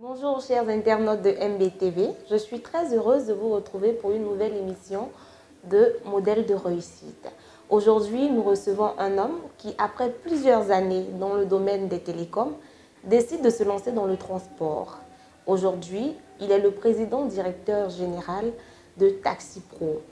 Bonjour chers internautes de MBTV, je suis très heureuse de vous retrouver pour une nouvelle émission de Modèle de réussite. Aujourd'hui, nous recevons un homme qui, après plusieurs années dans le domaine des télécoms, décide de se lancer dans le transport. Aujourd'hui, il est le président directeur général de Taxi Pro.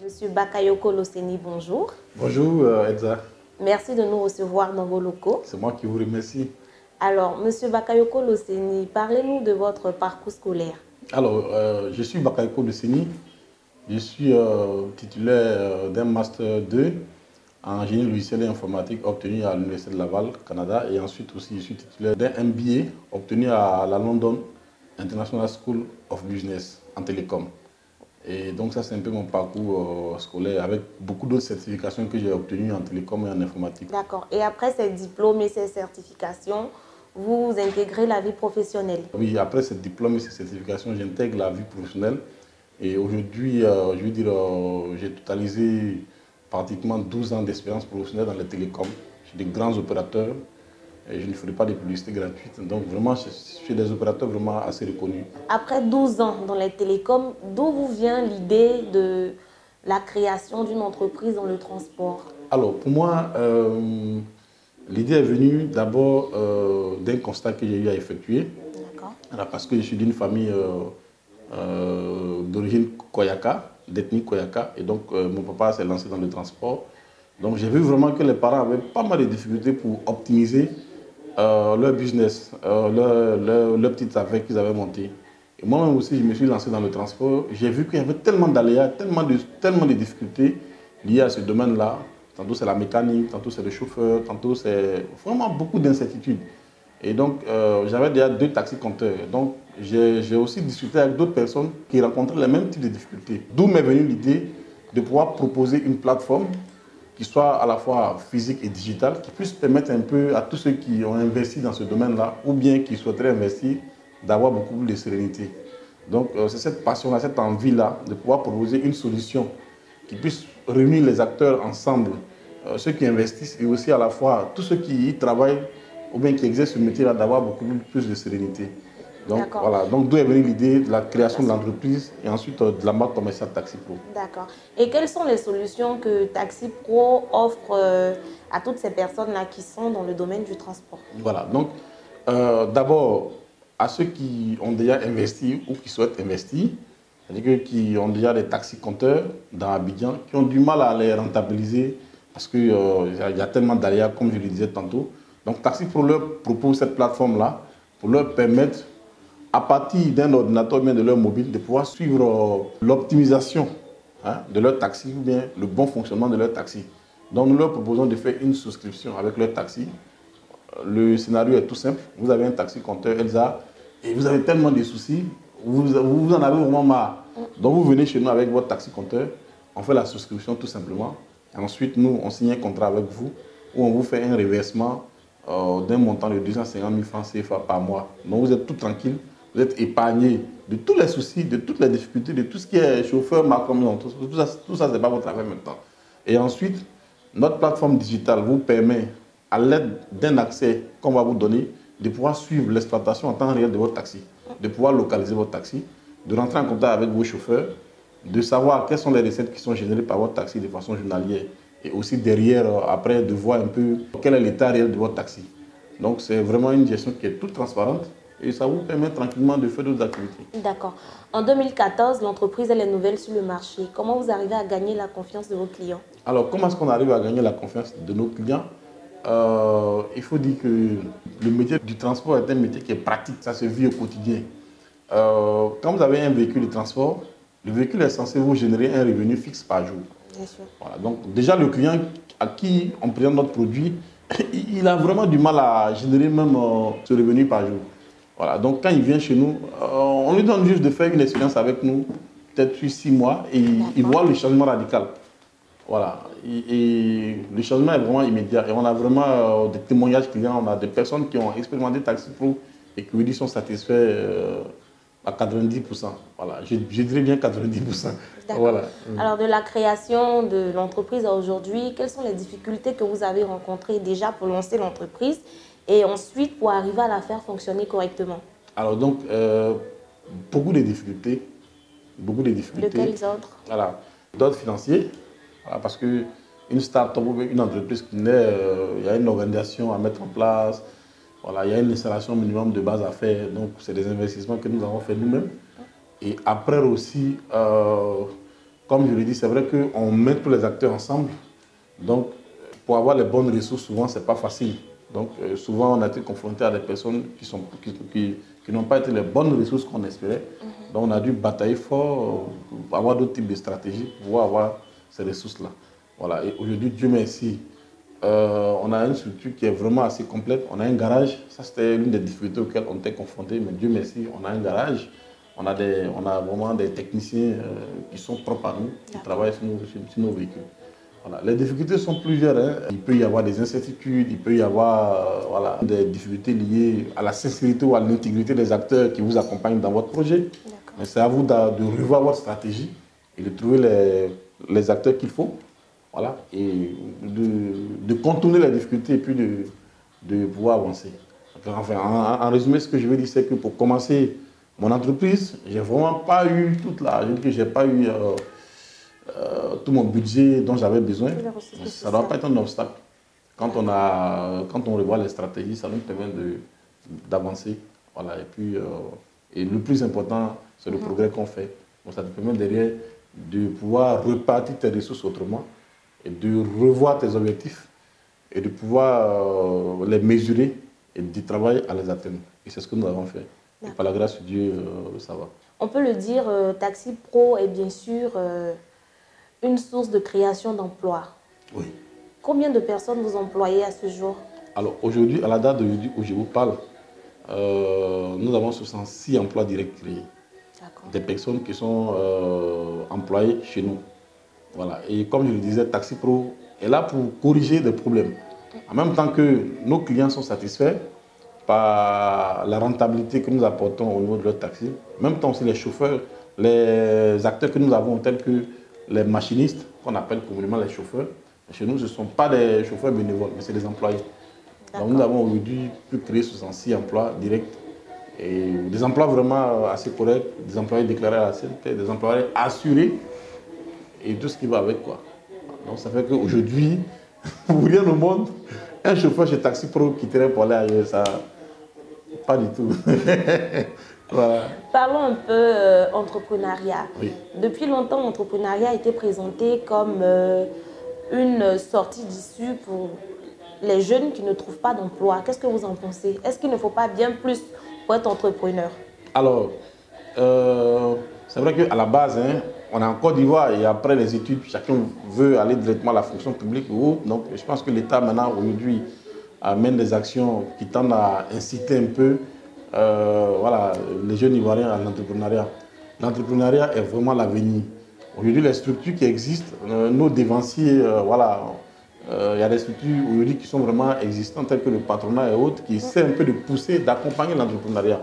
Monsieur Bakayoko Loseni, bonjour. Bonjour Elsa. Merci de nous recevoir dans vos locaux. C'est moi qui vous remercie. Alors, Monsieur Bakayoko Loseni, parlez-nous de votre parcours scolaire. Alors, je suis Bakayoko Loseni. Je suis titulaire d'un Master 2 en génie logiciel et informatique obtenu à l'Université de Laval, Canada. Et ensuite aussi, je suis titulaire d'un MBA obtenu à la London International School of Business en télécom. Et donc ça, c'est un peu mon parcours scolaire avec beaucoup d'autres certifications que j'ai obtenues en télécom et en informatique. D'accord. Et après ces diplômes et ces certifications, vous intégrez la vie professionnelle? Oui, après ces diplômes et ces certifications, j'intègre la vie professionnelle. Et aujourd'hui, je veux dire, j'ai totalisé pratiquement 12 ans d'expérience professionnelle dans les télécoms chez des grands opérateurs. Et je ne ferai pas de publicité gratuite. Donc vraiment, je suis des opérateurs vraiment assez reconnus. Après 12 ans dans les télécoms, d'où vous vient l'idée de la création d'une entreprise dans le transport? Alors, pour moi, l'idée est venue d'abord d'un constat que j'ai eu à effectuer. D'accord. Alors, parce que je suis d'une famille d'origine Koyaka, d'ethnie Koyaka. Et donc, mon papa s'est lancé dans le transport. Donc, j'ai vu vraiment que les parents avaient pas mal de difficultés pour optimiser leur business, leur petite affaire qu'ils avaient montée. Et moi-même aussi, je me suis lancé dans le transport. J'ai vu qu'il y avait tellement d'aléas, tellement de difficultés liées à ce domaine-là. Tantôt c'est la mécanique, tantôt c'est le chauffeur, tantôt c'est vraiment beaucoup d'incertitudes. Et donc, j'avais déjà 2 taxis-compteurs. Donc, j'ai aussi discuté avec d'autres personnes qui rencontraient les mêmes types de difficultés. D'où m'est venue l'idée de pouvoir proposer une plateforme qui soit à la fois physique et digitale, qui puisse permettre un peu à tous ceux qui ont investi dans ce domaine-là, ou bien qui souhaiteraient investir, d'avoir beaucoup plus de sérénité. Donc, c'est cette passion-là, cette envie-là de pouvoir proposer une solution qui puisse réunir les acteurs ensemble, ceux qui investissent et aussi à la fois tous ceux qui y travaillent ou bien qui exercent ce métier-là, d'avoir beaucoup plus de sérénité. Donc, voilà. Donc, d'où est venue l'idée de la création de l'entreprise et ensuite de la marque commerciale Taxi Pro. D'accord. Et quelles sont les solutions que Taxi Pro offre à toutes ces personnes-là qui sont dans le domaine du transport? Voilà. Donc, d'abord, à ceux qui ont déjà investi ou qui souhaitent investir, c'est-à-dire qui ont déjà des taxis-compteurs dans Abidjan, qui ont du mal à les rentabiliser parce qu'il y a tellement d'aléas, comme je le disais tantôt. Donc, Taxi Pro leur propose cette plateforme-là pour leur permettre, à partir d'un ordinateur ou bien de leur mobile, de pouvoir suivre l'optimisation de leur taxi ou bien le bon fonctionnement de leur taxi. Donc, nous leur proposons de faire une souscription avec leur taxi. Le scénario est tout simple. Vous avez un taxi-compteur Elsa et vous avez tellement de soucis, vous en avez vraiment marre. Donc, vous venez chez nous avec votre taxi-compteur, on fait la souscription tout simplement. Et ensuite, nous, on signe un contrat avec vous où on vous fait un reversement d'un montant de 250 000 francs CFA par mois. Donc, vous êtes tout tranquille. Vous êtes épargné de tous les soucis, de toutes les difficultés, de tout ce qui est chauffeur, marcom, tout ça, ce n'est pas votre affaire maintenant. Et ensuite, notre plateforme digitale vous permet, à l'aide d'un accès qu'on va vous donner, de pouvoir suivre l'exploitation en temps réel de votre taxi, de pouvoir localiser votre taxi, de rentrer en contact avec vos chauffeurs, de savoir quelles sont les recettes qui sont générées par votre taxi de façon journalière et aussi derrière, après, de voir un peu quel est l'état réel de votre taxi. Donc, c'est vraiment une gestion qui est toute transparente. Et ça vous permet tranquillement de faire d'autres activités. D'accord. En 2014, l'entreprise elle est nouvelle sur le marché. Comment vous arrivez à gagner la confiance de vos clients? Alors, comment est-ce qu'on arrive à gagner la confiance de nos clients? Il faut dire que le métier du transport est un métier qui est pratique, ça se vit au quotidien. Quand vous avez un véhicule de transport, Le véhicule est censé vous générer un revenu fixe par jour. Bien sûr. Voilà, donc déjà le client à qui on présente notre produit, il a vraiment du mal à générer même ce revenu par jour. Voilà, donc quand il vient chez nous, on lui donne juste de faire une expérience avec nous, peut-être 6 mois, et il voit le changement radical. Voilà, et le changement est vraiment immédiat. Et on a vraiment des témoignages clients, on a des personnes qui ont expérimenté Taxi Pro et qui lui sont satisfaits à 90%. Voilà, je dirais bien 90%. Voilà. Alors, de la création de l'entreprise à aujourd'hui, quelles sont les difficultés que vous avez rencontrées déjà pour lancer l'entreprise et ensuite pour arriver à la faire fonctionner correctement? Alors donc, beaucoup de difficultés. Beaucoup de difficultés. De quels ordres? Voilà, d'ordre financier. Voilà, parce qu'une start-up ou une entreprise qui naît, il y a une organisation à mettre en place. Voilà, il y a une installation minimum de base à faire. Donc, c'est des investissements que nous avons fait nous-mêmes. Et après aussi, comme je l'ai dit, c'est vrai qu'on met tous les acteurs ensemble. Donc, pour avoir les bonnes ressources, souvent, ce n'est pas facile. Donc, souvent, on a été confronté à des personnes qui n'ont pas été les bonnes ressources qu'on espérait. Donc, on a dû batailler fort pour avoir d'autres types de stratégies pour pouvoir avoir ces ressources-là. Voilà. Et aujourd'hui, Dieu merci, on a une structure qui est vraiment assez complète. On a un garage. Ça, c'était l'une des difficultés auxquelles on était confronté. Mais Dieu merci, on a un garage. On a vraiment des techniciens qui sont propres à nous, qui travaillent sur nos véhicules. Voilà. Les difficultés sont plusieurs. Hein. Il peut y avoir des incertitudes, il peut y avoir voilà, des difficultés liées à la sincérité ou à l'intégrité des acteurs qui vous accompagnent dans votre projet. Mais c'est à vous de revoir votre stratégie et de trouver les acteurs qu'il faut. Voilà, et de contourner les difficultés et puis de pouvoir avancer. Enfin, en résumé, ce que je veux dire, c'est que pour commencer mon entreprise, j'ai vraiment pas eu j'ai pas eu tout mon budget dont j'avais besoin. Ça ne doit pas être un obstacle. Quand on revoit les stratégies, ça nous permet d'avancer. Voilà, et puis, et le plus important, c'est le progrès qu'on fait. Donc, ça te permet derrière de pouvoir repartir tes ressources autrement et de revoir tes objectifs et de pouvoir les mesurer et d'y travailler à les atteindre. Et c'est ce que nous avons fait. Et par la grâce de Dieu, ça va. On peut le dire, Taxi Pro est bien sûr une source de création d'emplois. Oui. Combien de personnes vous employez à ce jour? Alors aujourd'hui, à la date où je vous parle, nous avons 66 emplois directs créés. Des personnes qui sont employées chez nous. Voilà. Et comme je le disais, Taxi Pro est là pour corriger des problèmes. En même temps que nos clients sont satisfaits par la rentabilité que nous apportons au niveau de leur taxi, en même temps aussi les chauffeurs, les acteurs que nous avons tels que les machinistes, qu'on appelle communément les chauffeurs. Chez nous, ce ne sont pas des chauffeurs bénévoles, mais c'est des employés. Donc nous avons aujourd'hui pu créer 66 emplois directs. Et des emplois vraiment assez corrects, des employés déclarés à la CNP, des employés assurés et tout ce qui va avec, quoi. Donc ça fait qu'aujourd'hui, pour rien au monde, un chauffeur chez Taxi Pro quitterait pour aller ailleurs, ça, pas du tout. Voilà. Parlons un peu entrepreneuriat. Oui. Depuis longtemps, l'entrepreneuriat a été présenté comme une sortie d'issue pour les jeunes qui ne trouvent pas d'emploi. Qu'est-ce que vous en pensez? Est-ce qu'il ne faut pas bien plus pour être entrepreneur? Alors, c'est vrai qu'à la base, hein, on est en Côte d'Ivoire et après les études, chacun veut aller directement à la fonction publique ou autre. Donc, je pense que l'État maintenant, aujourd'hui, amène des actions qui tendent à inciter un peu voilà, les jeunes Ivoiriens à l'entrepreneuriat. L'entrepreneuriat est vraiment l'avenir. Aujourd'hui, les structures qui existent, nos dévanciers, voilà, il y a des structures aujourd'hui qui sont vraiment existantes, telles que le patronat et autres, qui essaient un peu de pousser, d'accompagner l'entrepreneuriat.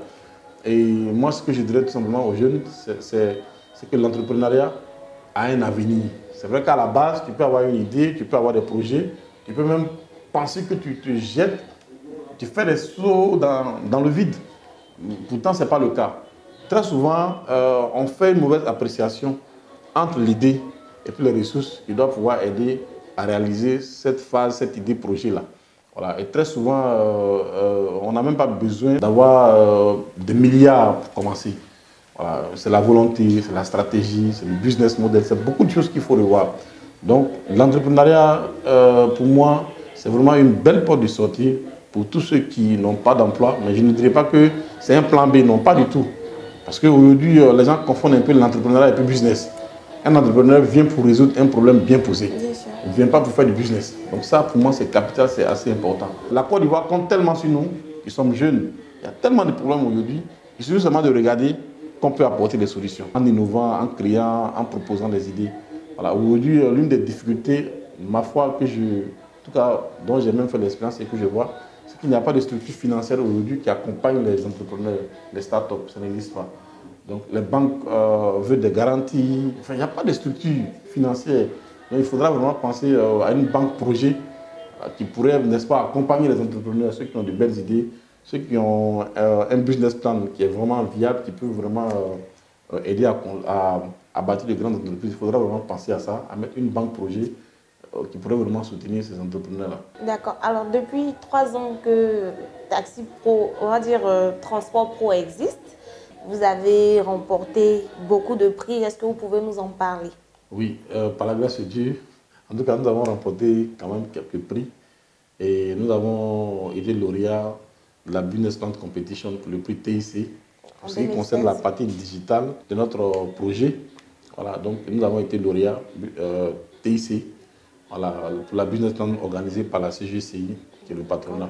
Et moi, ce que je dirais tout simplement aux jeunes, c'est que l'entrepreneuriat a un avenir. C'est vrai qu'à la base, tu peux avoir une idée, tu peux avoir des projets, tu peux même penser que tu te jettes, tu fais des sauts dans le vide. Pourtant, ce n'est pas le cas. Très souvent, on fait une mauvaise appréciation entre l'idée et puis les ressources qui doivent pouvoir aider à réaliser cette phase, cette idée projet-là. Voilà. Et très souvent, on n'a même pas besoin d'avoir des milliards pour commencer. Voilà. C'est la volonté, c'est la stratégie, c'est le business model, c'est beaucoup de choses qu'il faut revoir. Donc, l'entrepreneuriat, pour moi, c'est vraiment une belle porte de sortie pour tous ceux qui n'ont pas d'emploi. Mais je ne dirais pas que c'est un plan B, non, pas du tout. Parce qu'aujourd'hui, les gens confondent un peu l'entrepreneuriat et le business. Un entrepreneur vient pour résoudre un problème bien posé. Bien sûr. Il ne vient pas pour faire du business. Donc ça, pour moi, c'est capital, c'est assez important. La Côte d'Ivoire compte tellement sur nous, qui sommes jeunes. Il y a tellement de problèmes aujourd'hui. Il suffit seulement de regarder qu'on peut apporter des solutions. En innovant, en créant, en proposant des idées. Voilà. Aujourd'hui, l'une des difficultés, ma foi, en tout cas, dont j'ai même fait l'expérience et que je vois, c'est qu'il n'y a pas de structure financière aujourd'hui qui accompagne les entrepreneurs, les startups. Ça n'existe pas. Donc les banques veulent des garanties. Enfin, il n'y a pas de structure financière. Donc, il faudra vraiment penser à une banque projet qui pourrait, n'est-ce pas, accompagner les entrepreneurs, ceux qui ont de belles idées, ceux qui ont un business plan qui est vraiment viable, qui peut vraiment aider à bâtir de grandes entreprises. Il faudra vraiment penser à ça, à mettre une banque projet qui pourrait vraiment soutenir ces entrepreneurs-là. D'accord. Alors, depuis 3 ans que Taxi Pro, on va dire Transport Pro existe, vous avez remporté beaucoup de prix. Est-ce que vous pouvez nous en parler? Oui, par la grâce de Dieu, en tout cas, nous avons remporté quand même quelques prix et nous avons été lauréats de la Business Plan Competition pour le prix TIC. En ce qui concerne la partie digitale de notre projet, voilà, donc nous avons été lauréats TIC, voilà, pour la Business Plan organisée par la CGCI, qui est le patronat.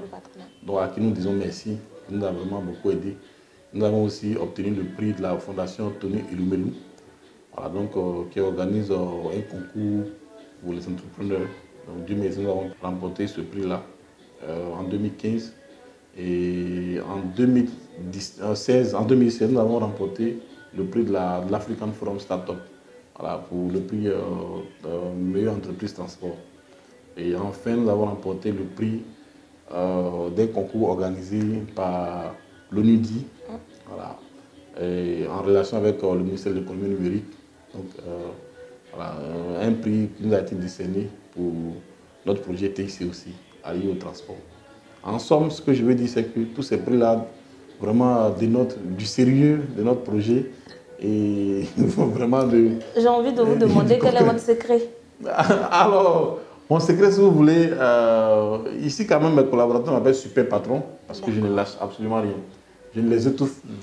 Donc à qui nous disons merci, il nous a vraiment beaucoup aidé. Nous avons aussi obtenu le prix de la Fondation Tony Ilumelu, voilà, donc, qui organise un concours pour les entrepreneurs. Donc, Dieu merci, nous avons remporté ce prix-là en 2015. Et en 2016, nous avons remporté le prix de l'African Forum Startup, voilà, pour le prix meilleure entreprise transport. Et enfin, nous avons remporté le prix d'un concours organisé par l'ONUDI, voilà, et en relation avec le ministère de l'économie numérique. Donc, voilà, un prix qui nous a été décerné pour notre projet TIC aussi, allié au transport. En somme, ce que je veux dire, c'est que tous ces prix-là vraiment dénotent du sérieux de notre projet et vraiment de... J'ai envie de vous demander quel est votre secret. Alors, mon secret, si vous voulez, ici quand même mes collaborateurs m'appellent super patron parce que je ne lâche absolument rien. Je ne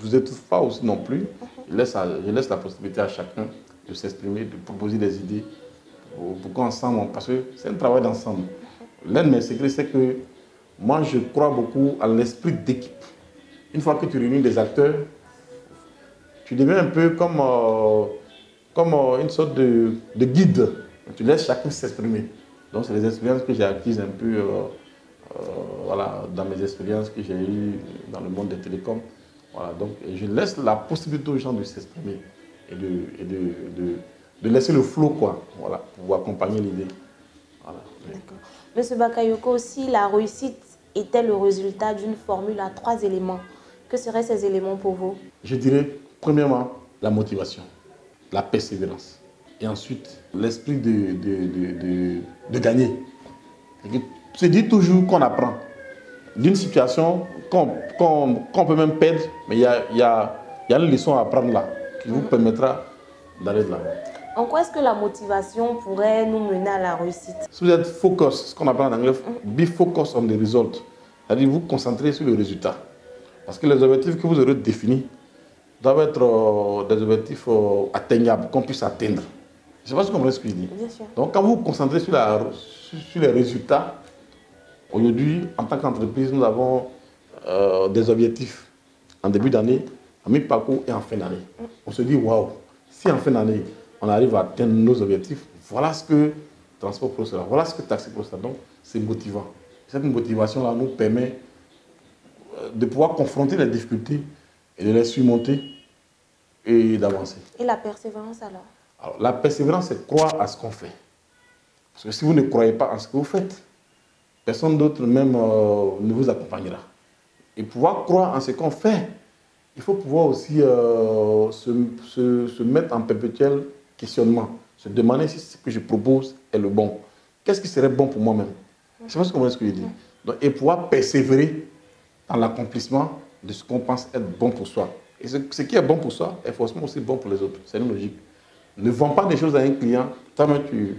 vous étouffe pas aussi non plus. Je laisse la possibilité à chacun de s'exprimer, de proposer des idées pour qu'ensemble, parce que c'est un travail d'ensemble. L'un de mes secrets, c'est que moi, je crois beaucoup à l'esprit d'équipe. Une fois que tu réunis des acteurs, tu deviens un peu comme une sorte de guide. Tu laisses chacun s'exprimer. Donc, c'est les expériences que j'ai acquises un peu voilà, dans mes expériences que j'ai eues dans le monde des télécoms. Voilà, donc, je laisse la possibilité aux gens de s'exprimer et de laisser le flow, quoi, voilà, pour accompagner l'idée. Voilà. D'accord. Monsieur Bakayoko, aussi, la réussite était le résultat d'une formule à 3 éléments. Que seraient ces éléments pour vous? Je dirais, premièrement, la motivation, la persévérance. Et ensuite, l'esprit de gagner. Se dit toujours qu'on apprend d'une situation qu'on peut même perdre, mais il y a une leçon à apprendre là qui vous permettra d'aller de l'avant. En quoi est-ce que la motivation pourrait nous mener à la réussite? Si vous êtes focus, ce qu'on appelle en anglais, be focus on the result, c'est-à-dire vous concentrer sur le résultat. Parce que les objectifs que vous aurez définis doivent être des objectifs atteignables, qu'on puisse atteindre. Je ne sais pas si vous comprenez ce que je dis. Bien sûr. Donc quand vous vous concentrez sur les résultats, aujourd'hui, en tant qu'entreprise, nous avons des objectifs en début d'année, en mi-parcours et en fin d'année. On se dit, waouh, si en fin d'année, on arrive à atteindre nos objectifs, voilà ce que Transport Pro sera, voilà ce que Taxi Pro sera. Donc, c'est motivant. Cette motivation-là nous permet de pouvoir confronter les difficultés et de les surmonter et d'avancer. Et la persévérance alors? La persévérance, c'est croire à ce qu'on fait. Parce que si vous ne croyez pas en ce que vous faites, personne d'autre même ne vous accompagnera. Et pouvoir croire en ce qu'on fait, il faut pouvoir aussi se mettre en perpétuel questionnement, se demander si ce que je propose est le bon. Qu'est-ce qui serait bon pour moi-même? Je ne sais pas si vous comprenez ce que je dis. Donc, et pouvoir persévérer dans l'accomplissement de ce qu'on pense être bon pour soi. Et ce qui est bon pour soi est forcément aussi bon pour les autres. C'est une logique. Ne vends pas des choses à un client, toi-même tu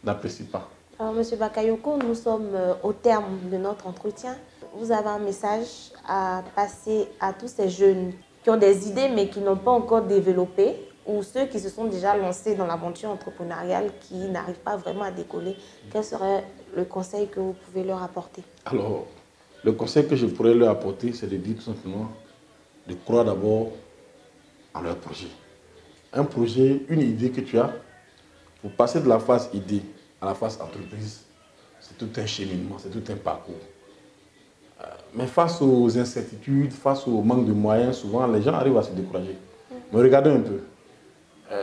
n'apprécies pas. Alors, Monsieur Bakayoko, nous sommes au terme de notre entretien. Vous avez un message à passer à tous ces jeunes qui ont des idées mais qui n'ont pas encore développé, ou ceux qui se sont déjà lancés dans l'aventure entrepreneuriale qui n'arrivent pas vraiment à décoller, quel serait le conseil que vous pouvez leur apporter? Alors, le conseil que je pourrais leur apporter, c'est de dire tout simplement de croire d'abord en leur projet. Un projet, une idée que tu as, pour passer de la phase idée à la phase entreprise, c'est tout un cheminement, c'est tout un parcours. Mais face aux incertitudes, face au manque de moyens, souvent les gens arrivent à se décourager. Mais regardez un peu.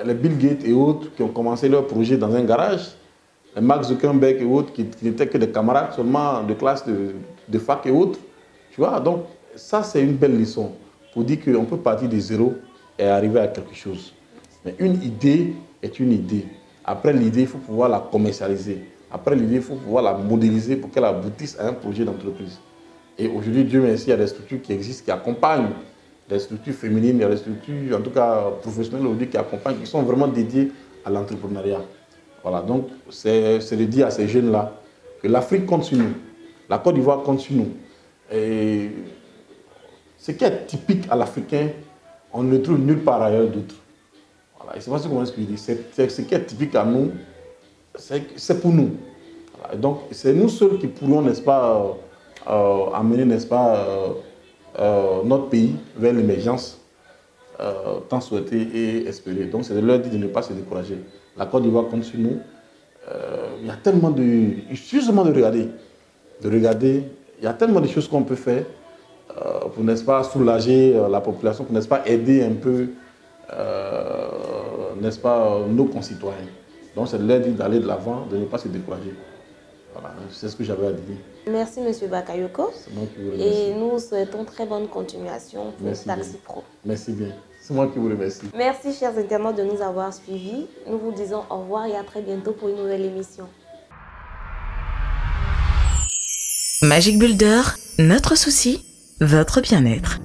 Les Bill Gates et autres qui ont commencé leur projet dans un garage, les Mark Zuckerberg et autres qui n'étaient que des camarades seulement de classe de fac et autres. Tu vois, donc ça c'est une belle leçon pour dire qu'on peut partir de zéro et arriver à quelque chose. Mais une idée est une idée. Après l'idée, il faut pouvoir la commercialiser. Après l'idée, il faut pouvoir la modéliser pour qu'elle aboutisse à un projet d'entreprise. Et aujourd'hui, Dieu merci, il y a des structures qui existent, qui accompagnent, des structures féminines, il y a des structures, en tout cas professionnelles aujourd'hui, qui accompagnent, qui sont vraiment dédiées à l'entrepreneuriat. Voilà, donc c'est de dire à ces jeunes-là que l'Afrique compte sur nous, la Côte d'Ivoire compte sur nous. Et ce qui est typique à l'Africain, on ne le trouve nulle part ailleurs d'autre. Voilà, et c'est pas ce qu'on explique. Ce qui est typique à nous, c'est pour nous. Voilà, et donc c'est nous seuls qui pourrons, n'est-ce pas, amener, n'est-ce pas, notre pays vers l'émergence tant souhaitée et espérée. Donc c'est de leur dire de ne pas se décourager. La Côte d'Ivoire compte sur nous. Il y a tellement de... Il suffit seulement de regarder. Il y a tellement de choses qu'on peut faire pour, n'est-ce pas, soulager la population, pour, n'est-ce pas, aider un peu, n'est-ce pas, nos concitoyens. Donc c'est de leur dire d'aller de l'avant, de ne pas se décourager. Voilà, c'est ce que j'avais à dire. Merci M. Bakayoko. C'est moi qui vous remercie. Et nous souhaitons très bonne continuation pour Taxi Pro. Merci bien. C'est moi qui vous remercie. Merci chers internautes de nous avoir suivis. Nous vous disons au revoir et à très bientôt pour une nouvelle émission. Magic Builder, notre souci, votre bien-être.